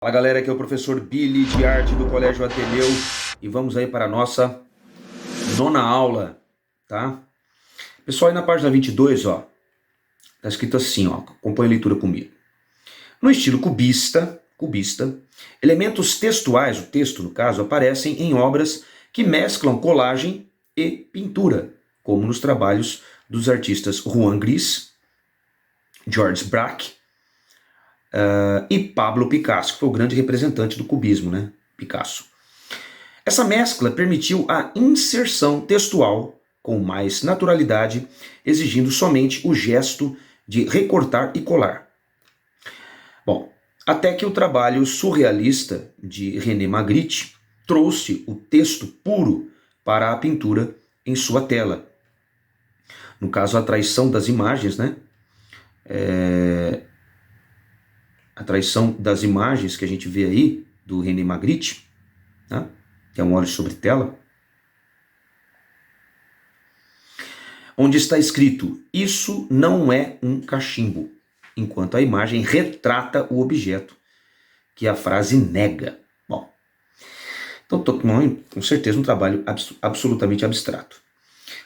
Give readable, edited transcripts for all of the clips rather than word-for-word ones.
Fala galera, aqui é o professor Billy de Arte do Colégio Ateneu e vamos aí para a nossa nona aula, tá? Pessoal, aí na página 22, ó, tá escrito assim, ó, acompanha a leitura comigo. No estilo cubista, elementos textuais, o texto no caso, aparecem em obras que mesclam colagem e pintura, como nos trabalhos dos artistas Juan Gris, Georges Braque, e Pablo Picasso, que foi o grande representante do cubismo, né? Picasso. Essa mescla permitiu a inserção textual com mais naturalidade, exigindo somente o gesto de recortar e colar. Bom, até que o trabalho surrealista de René Magritte trouxe o texto puro para a pintura em sua tela. No caso, a traição das imagens, né? A traição das imagens que a gente vê aí, do René Magritte, né? Que é um óleo sobre tela, onde está escrito: isso não é um cachimbo, enquanto a imagem retrata o objeto, que a frase nega. Bom, então com certeza um trabalho absolutamente abstrato.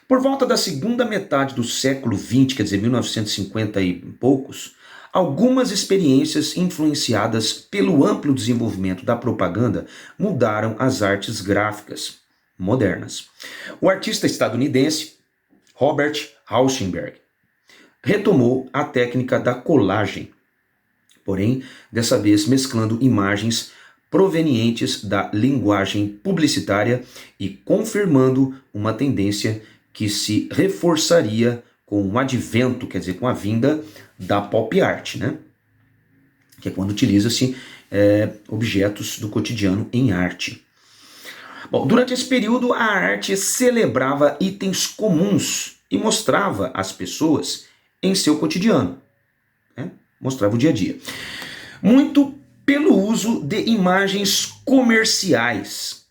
Por volta da segunda metade do século XX, quer dizer, 1950 e poucos, algumas experiências influenciadas pelo amplo desenvolvimento da propaganda mudaram as artes gráficas modernas. O artista estadunidense Robert Rauschenberg retomou a técnica da colagem, porém, dessa vez mesclando imagens provenientes da linguagem publicitária e confirmando uma tendência que se reforçaria com o advento, quer dizer, com a vinda da pop art, né? Que é quando utiliza-se objetos do cotidiano em arte. Bom, durante esse período, a arte celebrava itens comuns e mostrava as pessoas em seu cotidiano, né? Mostrava o dia a dia. Muito pelo uso de imagens comerciais,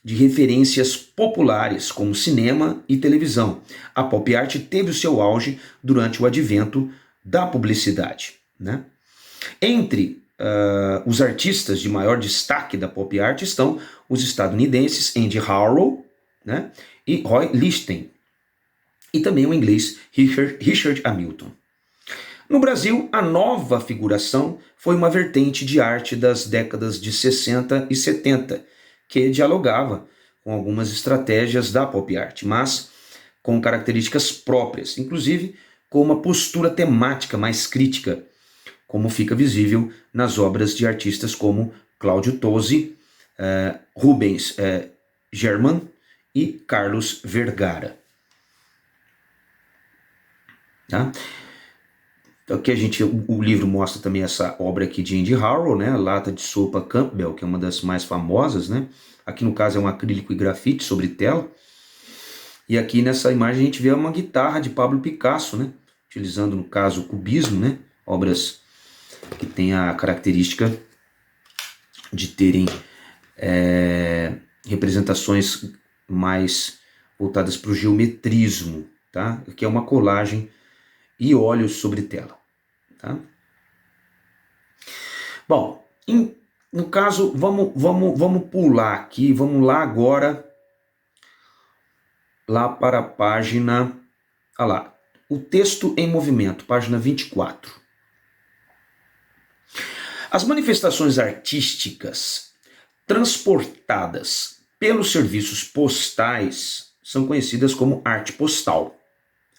de referências populares, como cinema e televisão. A pop art teve o seu auge durante o advento da publicidade, né? Entre os artistas de maior destaque da pop art estão os estadunidenses Andy Warhol, né, e Roy Lichtenstein, e também o inglês Richard Hamilton. No Brasil, a nova figuração foi uma vertente de arte das décadas de 60 e 70, que dialogava com algumas estratégias da pop art, mas com características próprias, inclusive com uma postura temática mais crítica, como fica visível nas obras de artistas como Cláudio Tozzi, Rubens German e Carlos Vergara. Tá? Aqui o livro mostra também essa obra aqui de Andy Warhol, né? Lata de sopa Campbell, que é uma das mais famosas, né? Aqui no caso é um acrílico e grafite sobre tela. E aqui nessa imagem a gente vê uma guitarra de Pablo Picasso, né? Utilizando no caso o cubismo, né? Obras que têm a característica de terem representações mais voltadas para o geometrismo, tá? Aqui é uma colagem e óleos sobre tela. Tá? Bom, no caso, vamos pular aqui, vamos lá agora, lá para a página, olha lá, o texto em movimento, página 24. As manifestações artísticas transportadas pelos serviços postais são conhecidas como arte postal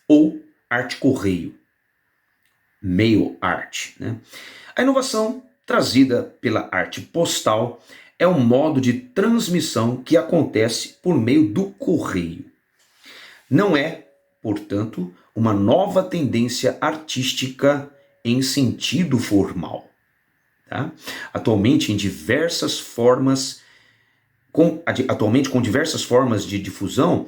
ou arte correio, mail art, né? A inovação trazida pela arte postal é um modo de transmissão que acontece por meio do correio. Não é, portanto, uma nova tendência artística em sentido formal. Tá? Atualmente, com diversas formas de difusão,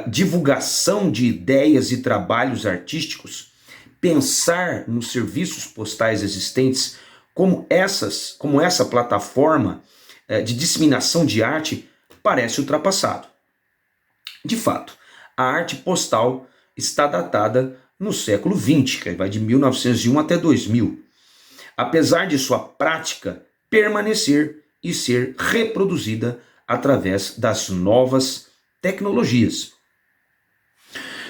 divulgação de ideias e trabalhos artísticos, pensar nos serviços postais existentes como essa plataforma de disseminação de arte parece ultrapassado. De fato, a arte postal está datada no século XX, que vai de 1901 até 2000. Apesar de sua prática permanecer e ser reproduzida através das novas tecnologias.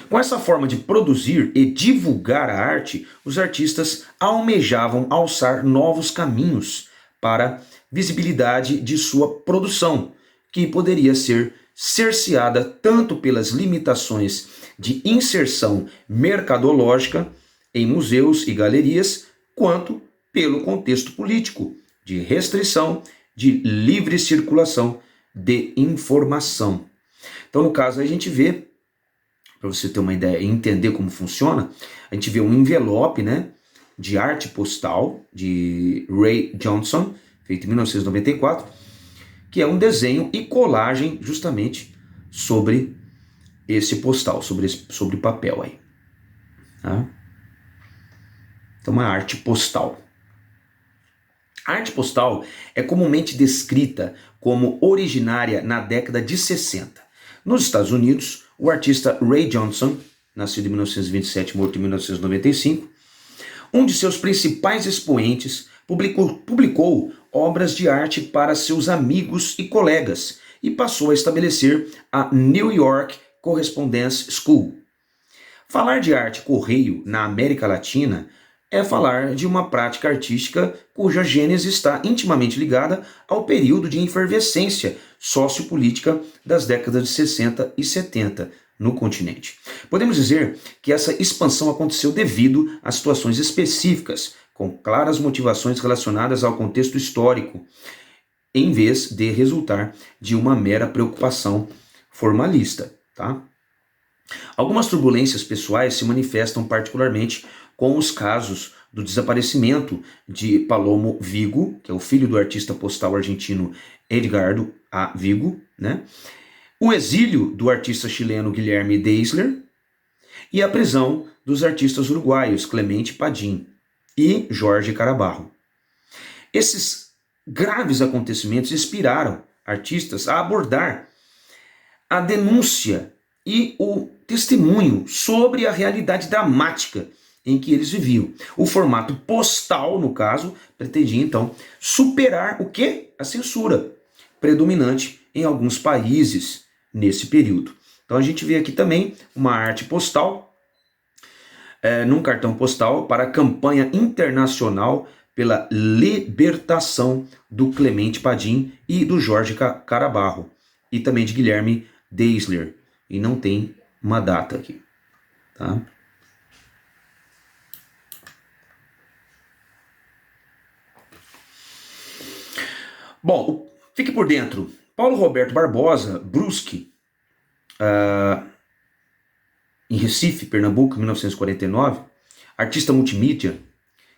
Com essa forma de produzir e divulgar a arte, os artistas almejavam alçar novos caminhos para visibilidade de sua produção, que poderia ser cerceada tanto pelas limitações de inserção mercadológica em museus e galerias, quanto pelo contexto político de restrição de livre circulação de informação. Então, no caso, a gente vê, para você ter uma ideia e entender como funciona, a gente vê um envelope, né, de arte postal de Ray Johnson, feito em 1994, que é um desenho e colagem justamente sobre esse postal, sobre papel aí. Tá? Então, uma arte postal. A arte postal é comumente descrita como originária na década de 60. Nos Estados Unidos, o artista Ray Johnson, nascido em 1927 e morto em 1995, um de seus principais expoentes, publicou obras de arte para seus amigos e colegas e passou a estabelecer a New York Correspondence School. Falar de arte correio na América Latina é falar de uma prática artística cuja gênese está intimamente ligada ao período de efervescência sociopolítica das décadas de 60 e 70 no continente. Podemos dizer que essa expansão aconteceu devido a situações específicas, com claras motivações relacionadas ao contexto histórico, em vez de resultar de uma mera preocupação formalista. Tá? Algumas turbulências pessoais se manifestam particularmente com os casos do desaparecimento de Palomo Vigo, que é o filho do artista postal argentino Edgardo A. Vigo, né? O exílio do artista chileno Guilherme Deisler e a prisão dos artistas uruguaios Clemente Padim e Jorge Carabarro. Esses graves acontecimentos inspiraram artistas a abordar a denúncia e o testemunho sobre a realidade dramática em que eles viviam. O formato postal, no caso, pretendia então superar o quê? A censura predominante em alguns países nesse período. Então a gente vê aqui também uma arte postal, num cartão postal para a campanha internacional pela libertação do Clemente Padim e do Jorge Carabarro, e também de Guilherme Deisler, e não tem uma data aqui. Tá? Bom, fique por dentro. Paulo Roberto Barbosa Bruschi, em Recife, Pernambuco, 1949, artista multimídia,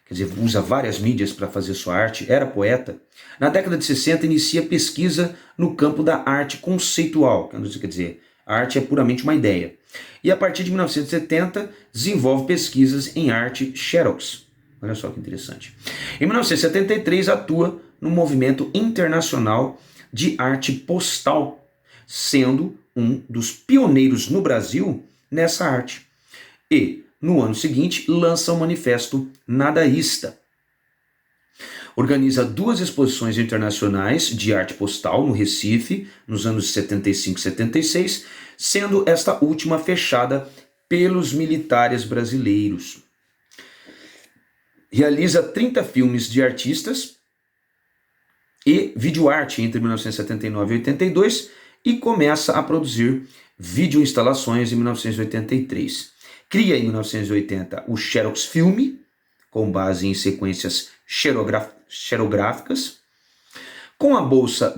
quer dizer, usa várias mídias para fazer sua arte, era poeta. Na década de 60, inicia pesquisa no campo da arte conceitual, quer dizer, a arte é puramente uma ideia. E a partir de 1970, desenvolve pesquisas em arte xerox. Olha só que interessante. Em 1973, atua no movimento internacional de arte postal, sendo um dos pioneiros no Brasil nessa arte. E, no ano seguinte, lança o Manifesto Nadaísta. Organiza 2 exposições internacionais de arte postal no Recife, nos anos 75 e 76, sendo esta última fechada pelos militares brasileiros. Realiza 30 filmes de artistas e videoarte entre 1979 e 82 e começa a produzir videoinstalações em 1983. Cria em 1980 o Xerox Filme, com base em sequências xerográficas. Com a bolsa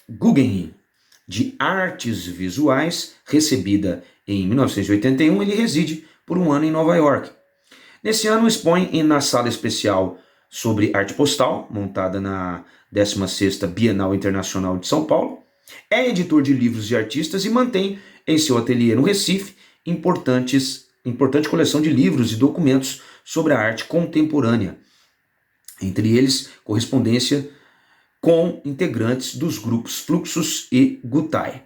Guggenheim de Artes Visuais, recebida em 1981, ele reside por um ano em Nova York. Nesse ano expõe na sala especial sobre arte postal, montada na 16ª Bienal Internacional de São Paulo. É editor de livros de artistas e mantém em seu ateliê no Recife importante coleção de livros e documentos sobre a arte contemporânea. Entre eles, correspondência com integrantes dos grupos Fluxus e Gutai.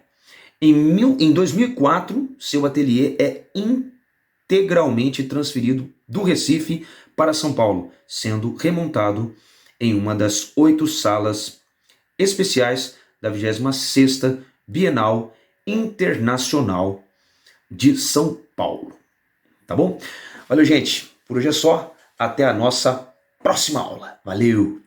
Em 2004, seu ateliê é integralmente transferido do Recife para São Paulo, sendo remontado em uma das 8 salas especiais da 26ª Bienal Internacional de São Paulo. Tá bom? Valeu, gente. Por hoje é só. Até a nossa próxima aula. Valeu!